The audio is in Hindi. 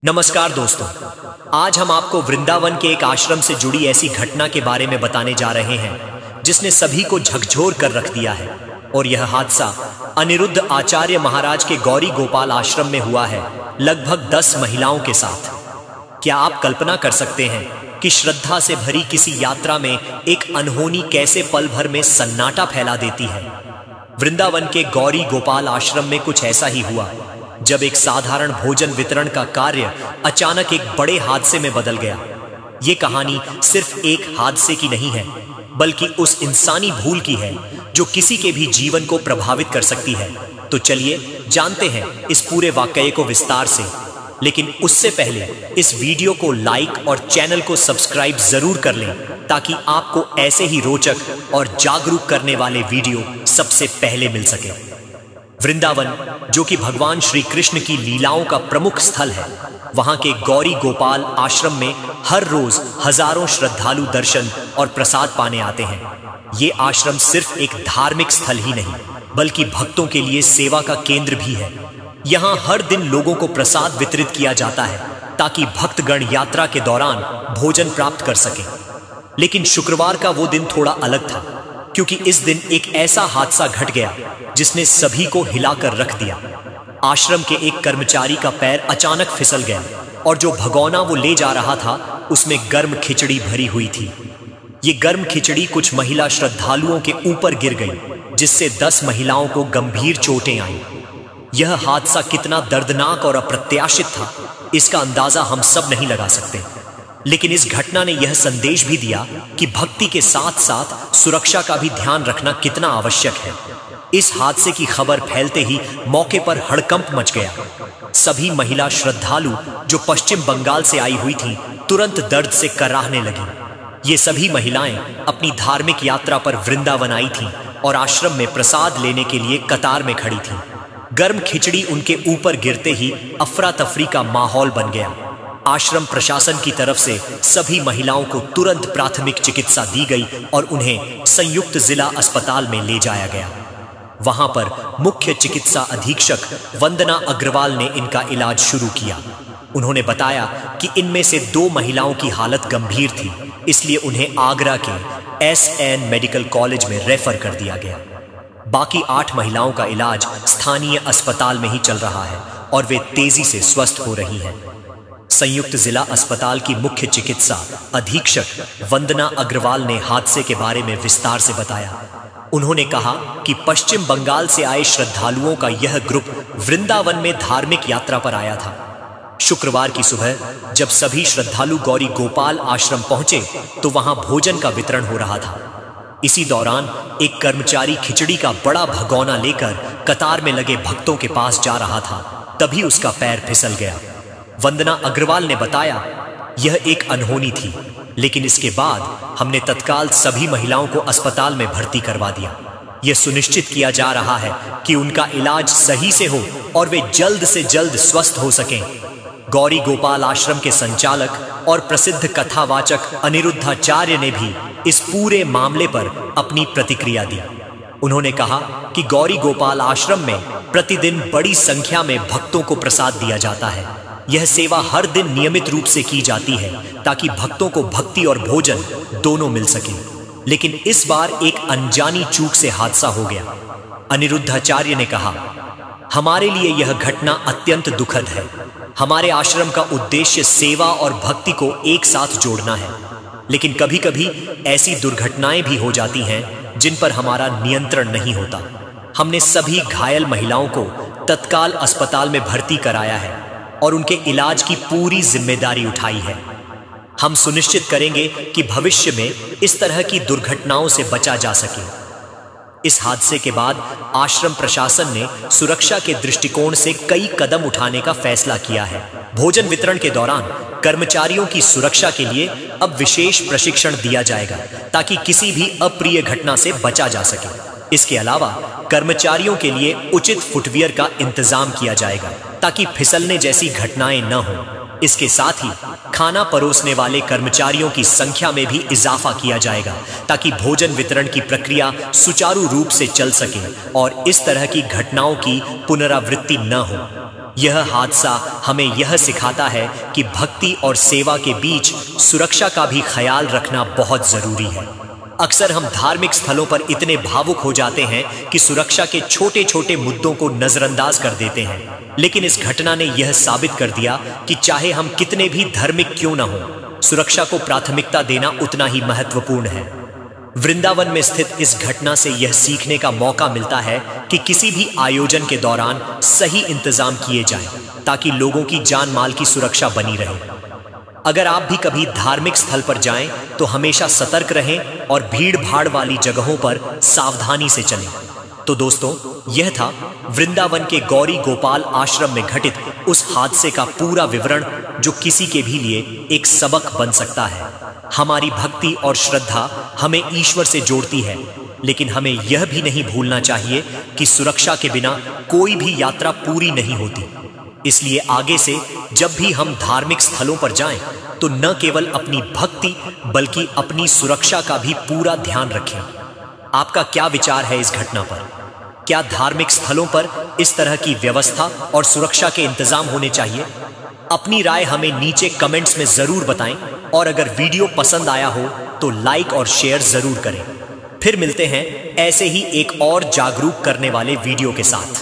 नमस्कार दोस्तों, आज हम आपको वृंदावन के एक आश्रम से जुड़ी ऐसी घटना के बारे में बताने जा रहे हैं जिसने सभी को झकझोर कर रख दिया है। और यह हादसा अनिरुद्ध आचार्य महाराज के गौरी गोपाल आश्रम में हुआ है, लगभग 10 महिलाओं के साथ। क्या आप कल्पना कर सकते हैं कि श्रद्धा से भरी किसी यात्रा में एक अनहोनी कैसे पल भर में सन्नाटा फैला देती है। वृंदावन के गौरी गोपाल आश्रम में कुछ ऐसा ही हुआ जब एक साधारण भोजन वितरण का कार्य अचानक एक बड़े हादसे में बदल गया। ये कहानी सिर्फ एक हादसे की नहीं है, बल्कि उस इंसानी भूल की है जो किसी के भी जीवन को प्रभावित कर सकती है। तो चलिए जानते हैं इस पूरे वाकये को विस्तार से। लेकिन उससे पहले इस वीडियो को लाइक और चैनल को सब्सक्राइब जरूर कर लें, ताकि आपको ऐसे ही रोचक और जागरूक करने वाले वीडियो सबसे पहले मिल सके। वृंदावन, जो कि भगवान श्री कृष्ण की लीलाओं का प्रमुख स्थल है, वहां के गौरी गोपाल आश्रम में हर रोज हजारों श्रद्धालु दर्शन और प्रसाद पाने आते हैं। ये आश्रम सिर्फ एक धार्मिक स्थल ही नहीं, बल्कि भक्तों के लिए सेवा का केंद्र भी है। यहाँ हर दिन लोगों को प्रसाद वितरित किया जाता है ताकि भक्तगण यात्रा के दौरान भोजन प्राप्त कर सकें। लेकिन शुक्रवार का वो दिन थोड़ा अलग था, क्योंकि इस दिन एक ऐसा हादसा घट गया जिसने सभी को हिलाकर रख दिया। आश्रम के एक कर्मचारी का पैर अचानक फिसल गया और जो भगोना वो ले जा रहा था उसमें गर्म खिचड़ी भरी हुई थी। ये गर्म खिचड़ी कुछ महिला श्रद्धालुओं के ऊपर गिर गई, जिससे 10 महिलाओं को गंभीर चोटें आईं। यह हादसा कितना दर्दनाक और अप्रत्याशित था, इसका अंदाजा हम सब नहीं लगा सकते। लेकिन इस घटना ने यह संदेश भी दिया कि भक्ति के साथ साथ सुरक्षा का भी ध्यान रखना कितना आवश्यक है। इस हादसे की खबर फैलते ही मौके पर हड़कंप मच गया। सभी महिला श्रद्धालु जो पश्चिम बंगाल से आई हुई थीं, तुरंत दर्द से कराहने लगी। ये सभी महिलाएं अपनी धार्मिक यात्रा पर वृंदावन आई थीं और आश्रम में प्रसाद लेने के लिए कतार में खड़ी थीं। गर्म खिचड़ी उनके ऊपर गिरते ही अफरा तफरी का माहौल बन गया। आश्रम प्रशासन की तरफ से सभी महिलाओं को तुरंत प्राथमिक चिकित्सा दी गई और उन्हें संयुक्त जिला अस्पताल में ले जाया गया। वहां पर मुख्य चिकित्सा अधीक्षक वंदना अग्रवाल ने इनका इलाज शुरू किया। उन्होंने बताया कि इनमें से 2 महिलाओं की हालत गंभीर थी, इसलिए उन्हें आगरा के एसएन मेडिकल कॉलेज में रेफर कर दिया गया। बाकी 8 महिलाओं का इलाज स्थानीय अस्पताल में ही चल रहा है और वे तेजी से स्वस्थ हो रही हैं। संयुक्त जिला अस्पताल की मुख्य चिकित्सा अधीक्षक वंदना अग्रवाल ने हादसे के बारे में विस्तार से बताया। उन्होंने कहा कि पश्चिम बंगाल से आए श्रद्धालुओं का यह ग्रुप वृंदावन में धार्मिक यात्रा पर आया था। शुक्रवार की सुबह जब सभी श्रद्धालु गौरी गोपाल आश्रम पहुंचे तो वहां भोजन का वितरण हो रहा था। इसी दौरान एक कर्मचारी खिचड़ी का बड़ा भगोना लेकर कतार में लगे भक्तों के पास जा रहा था, तभी उसका पैर फिसल गया। वंदना अग्रवाल ने बताया, यह एक अनहोनी थी, लेकिन इसके बाद हमने तत्काल सभी महिलाओं को अस्पताल में भर्ती करवा दिया। यह सुनिश्चित किया जा रहा है कि उनका इलाज सही से हो और वे जल्द से जल्द स्वस्थ हो सकें। गौरी गोपाल आश्रम के संचालक और प्रसिद्ध कथावाचक अनिरुद्धाचार्य ने भी इस पूरे मामले पर अपनी प्रतिक्रिया दी। उन्होंने कहा कि गौरी गोपाल आश्रम में प्रतिदिन बड़ी संख्या में भक्तों को प्रसाद दिया जाता है। यह सेवा हर दिन नियमित रूप से की जाती है ताकि भक्तों को भक्ति और भोजन दोनों मिल सके। लेकिन इस बार एक अनजानी चूक से हादसा हो गया। अनिरुद्धाचार्य ने कहा, हमारे लिए यह घटना अत्यंत दुखद है। हमारे आश्रम का उद्देश्य सेवा और भक्ति को एक साथ जोड़ना है, लेकिन कभी कभी ऐसी दुर्घटनाएं भी हो जाती हैं जिन पर हमारा नियंत्रण नहीं होता। हमने सभी घायल महिलाओं को तत्काल अस्पताल में भर्ती कराया है और उनके इलाज की पूरी जिम्मेदारी उठाई है। हम सुनिश्चित करेंगे कि भविष्य में इस तरह की दुर्घटनाओं से बचा जा सके। इस हादसे के बाद आश्रम प्रशासन ने सुरक्षा के दृष्टिकोण से कई कदम उठाने का फैसला किया है। भोजन वितरण के दौरान कर्मचारियों की सुरक्षा के लिए अब विशेष प्रशिक्षण दिया जाएगा ताकि किसी भी अप्रिय घटना से बचा जा सके। इसके अलावा कर्मचारियों के लिए उचित फुटवियर का इंतजाम किया जाएगा ताकि फिसलने जैसी घटनाएं न हो। इसके साथ ही खाना परोसने वाले कर्मचारियों की संख्या में भी इजाफा किया जाएगा ताकि भोजन वितरण की प्रक्रिया सुचारू रूप से चल सके और इस तरह की घटनाओं की पुनरावृत्ति न हो। यह हादसा हमें यह सिखाता है कि भक्ति और सेवा के बीच सुरक्षा का भी ख्याल रखना बहुत जरूरी है। अक्सर हम धार्मिक स्थलों पर इतने भावुक हो जाते हैं कि सुरक्षा के छोटे छोटे मुद्दों को नजरअंदाज कर देते हैं, लेकिन इस घटना ने यह साबित कर दिया कि चाहे हम कितने भी धार्मिक क्यों न हों, सुरक्षा को प्राथमिकता देना उतना ही महत्वपूर्ण है। वृंदावन में स्थित इस घटना से यह सीखने का मौका मिलता है कि किसी भी आयोजन के दौरान सही इंतजाम किए जाएं, ताकि लोगों की जान माल की सुरक्षा बनी रहे। अगर आप भी कभी धार्मिक स्थल पर जाएं तो हमेशा सतर्क रहें और भीड़ भाड़ वाली जगहों पर सावधानी से चलें। तो दोस्तों, यह था वृंदावन के गौरी गोपाल आश्रम में घटित उस हादसे का पूरा विवरण, जो किसी के भी लिए एक सबक बन सकता है। हमारी भक्ति और श्रद्धा हमें ईश्वर से जोड़ती है, लेकिन हमें यह भी नहीं भूलना चाहिए कि सुरक्षा के बिना कोई भी यात्रा पूरी नहीं होती। इसलिए आगे से जब भी हम धार्मिक स्थलों पर जाएं, तो न केवल अपनी भक्ति बल्कि अपनी सुरक्षा का भी पूरा ध्यान रखें। आपका क्या विचार है इस घटना पर? क्या धार्मिक स्थलों पर इस तरह की व्यवस्था और सुरक्षा के इंतजाम होने चाहिए? अपनी राय हमें नीचे कमेंट्स में जरूर बताएं, और अगर वीडियो पसंद आया हो तो लाइक और शेयर जरूर करें। फिर मिलते हैं ऐसे ही एक और जागरूक करने वाले वीडियो के साथ।